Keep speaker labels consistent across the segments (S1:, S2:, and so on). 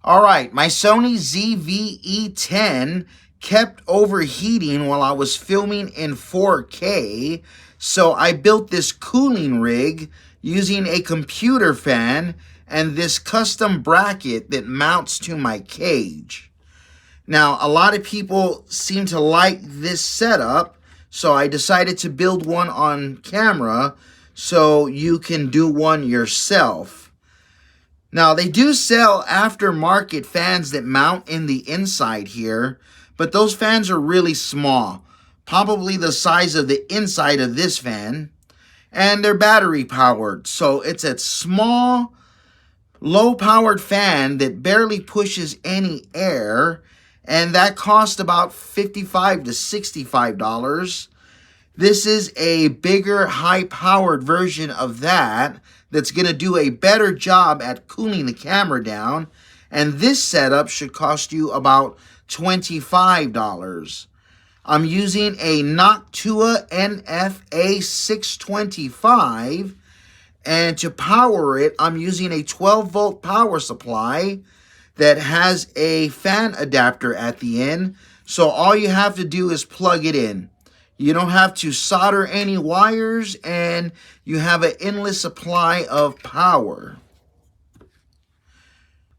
S1: All right, my Sony ZV-E10 kept overheating while I was filming in 4K, so I built this cooling rig using a computer fan and this custom bracket that mounts to my cage. Now, a lot of people seem to like this setup, so I decided to build one on camera so you can do one yourself. Now, they do sell aftermarket fans that mount in the inside here, but those fans are really small, probably the size of the inside of this fan, and they're battery powered. So it's a small, low-powered fan that barely pushes any air, and that cost about $55 to $65. This is a bigger, high-powered version of that that's going to do a better job at cooling the camera down. And this setup should cost you about $25. I'm using a Nactua NF-A625. And to power it, I'm using a 12-volt power supply that has a fan adapter at the end. So all you have to do is plug it in. You don't have to solder any wires, and you have an endless supply of power.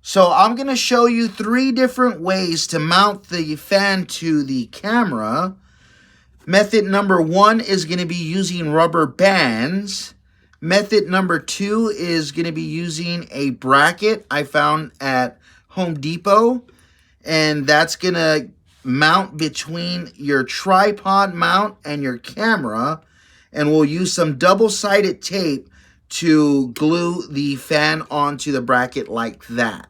S1: So I'm going to show you 3 different ways to mount the fan to the camera. Method number 1 is going to be using rubber bands. Method number 2 is going to be using a bracket I found at Home Depot, and that's going to mount between your tripod mount and your camera, and we'll use some double-sided tape to glue the fan onto the bracket like that.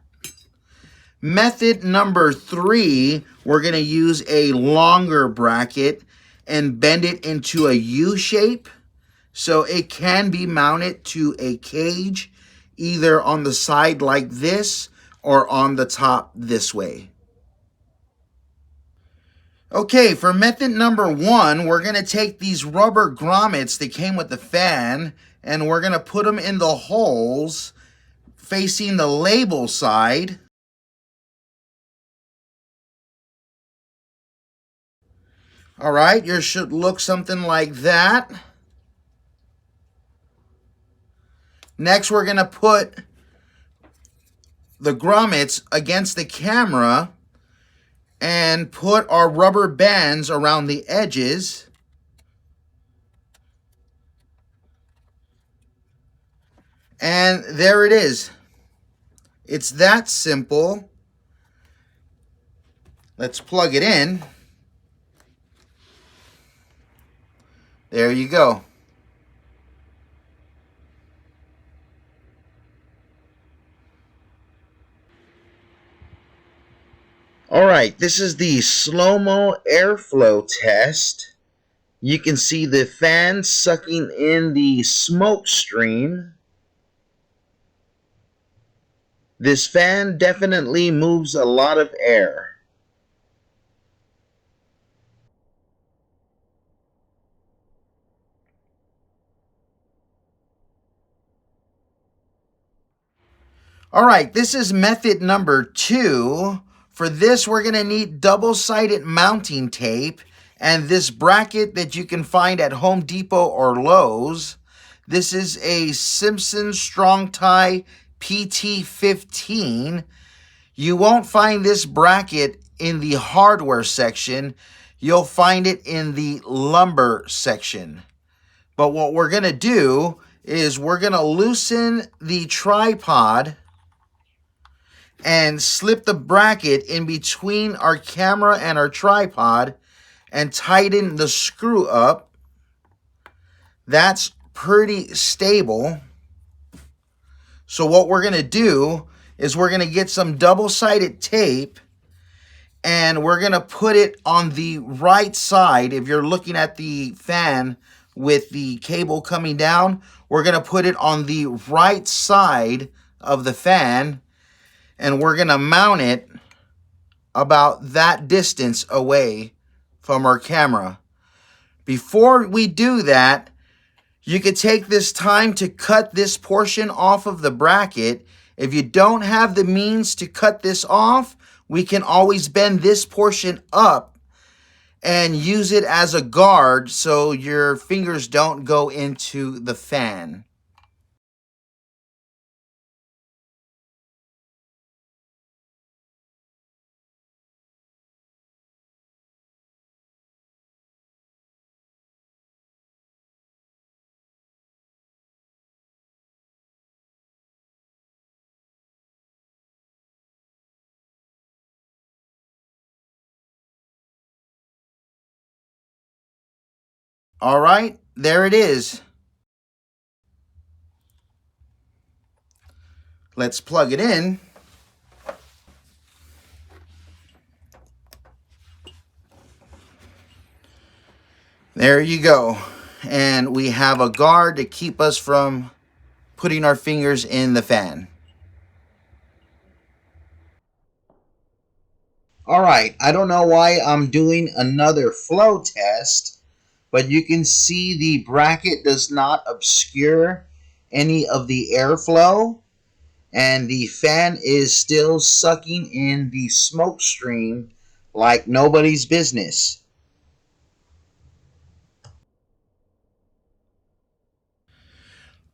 S1: Method number 3, we're going to use a longer bracket and bend it into a U shape so it can be mounted to a cage either on the side like this or on the top this way. Okay, for method number 1, we're going to take these rubber grommets that came with the fan, and we're going to put them in the holes facing the label side. All right, yours should look something like that. Next, we're going to put the grommets against the camera and put our rubber bands around the edges. And there it is. It's that simple. Let's plug it in. There you go. Alright, this is the slow-mo airflow test. You can see the fan sucking in the smoke stream. This fan definitely moves a lot of air. Alright, this is method number 2. For this, we're going to need double-sided mounting tape and this bracket that you can find at Home Depot or Lowe's. This is a Simpson Strong Tie PT15. You won't find this bracket in the hardware section. You'll find it in the lumber section. But what we're going to do is we're going to loosen the tripod and slip the bracket in between our camera and our tripod and tighten the screw up. That's pretty stable. So what we're going to do is we're going to get some double-sided tape and we're going to put it on the right side. If you're looking at the fan with the cable coming down, we're going to put it on the right side of the fan. And we're going to mount it about that distance away from our camera. Before we do that, you could take this time to cut this portion off of the bracket If you don't have the means to cut this off, we can always bend this portion up and use it as a guard so your fingers don't go into the fan. All right, there it is. Let's plug it in. There you go. And we have a guard to keep us from putting our fingers in the fan. All right, I don't know why I'm doing another flow test, but you can see the bracket does not obscure any of the airflow, and the fan is still sucking in the smoke stream like nobody's business.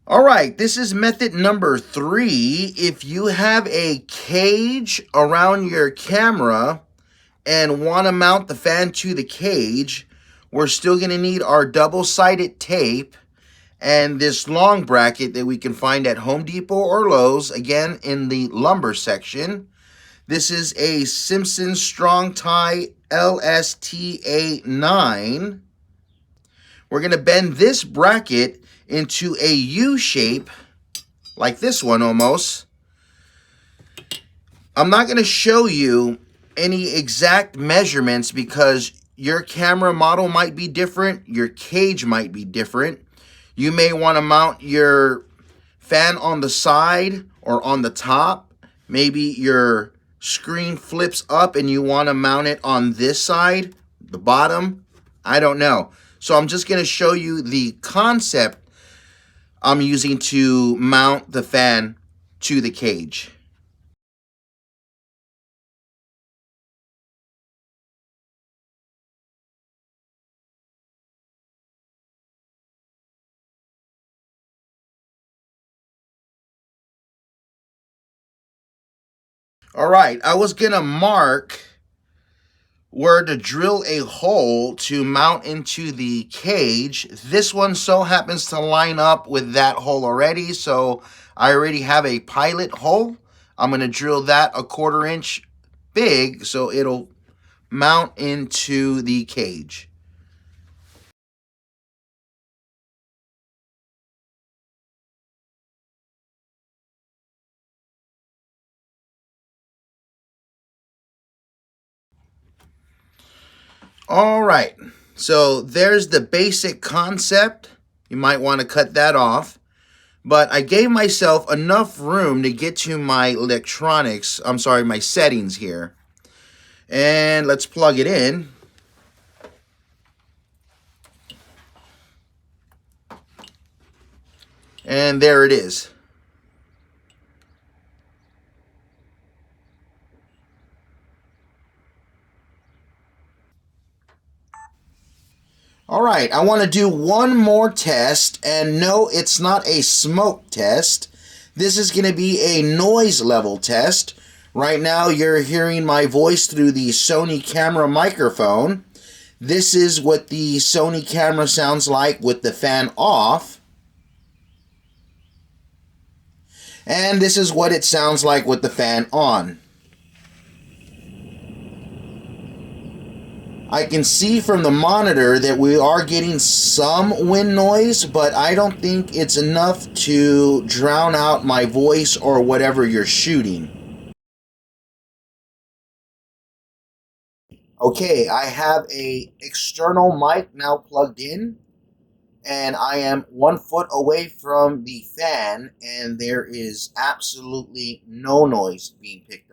S1: All right, this is method number 3. If you have a cage around your camera and want to mount the fan to the cage, we're still going to need our double-sided tape and this long bracket that we can find at Home Depot or Lowe's, again in the lumber section. This is a Simpson Strong Tie LSTA9. We're going to bend this bracket into a U shape, like this one almost. I'm not going to show you any exact measurements because your camera model might be different, your cage might be different. You may want to mount your fan on the side or on the top. Maybe your screen flips up and you want to mount it on this side, the bottom. I don't know. So I'm just going to show you the concept I'm using to mount the fan to the cage. All right, I was going to mark where to drill a hole to mount into the cage. This one so happens to line up with that hole already, so I already have a pilot hole. I'm going to drill that 1/4 inch big so it'll mount into the cage. All right, so there's the basic concept. You might want to cut that off. But I gave myself enough room to get to my electronics, my settings here. And let's plug it in. And there it is. All right, I want to do one more test, and no, it's not a smoke test. This is going to be a noise level test. Right now, you're hearing my voice through the Sony camera microphone. This is what the Sony camera sounds like with the fan off. And this is what it sounds like with the fan on. I can see from the monitor that we are getting some wind noise, but I don't think it's enough to drown out my voice or whatever you're shooting. Okay, I have a external mic now plugged in, and I am 1 foot away from the fan, and there is absolutely no noise being picked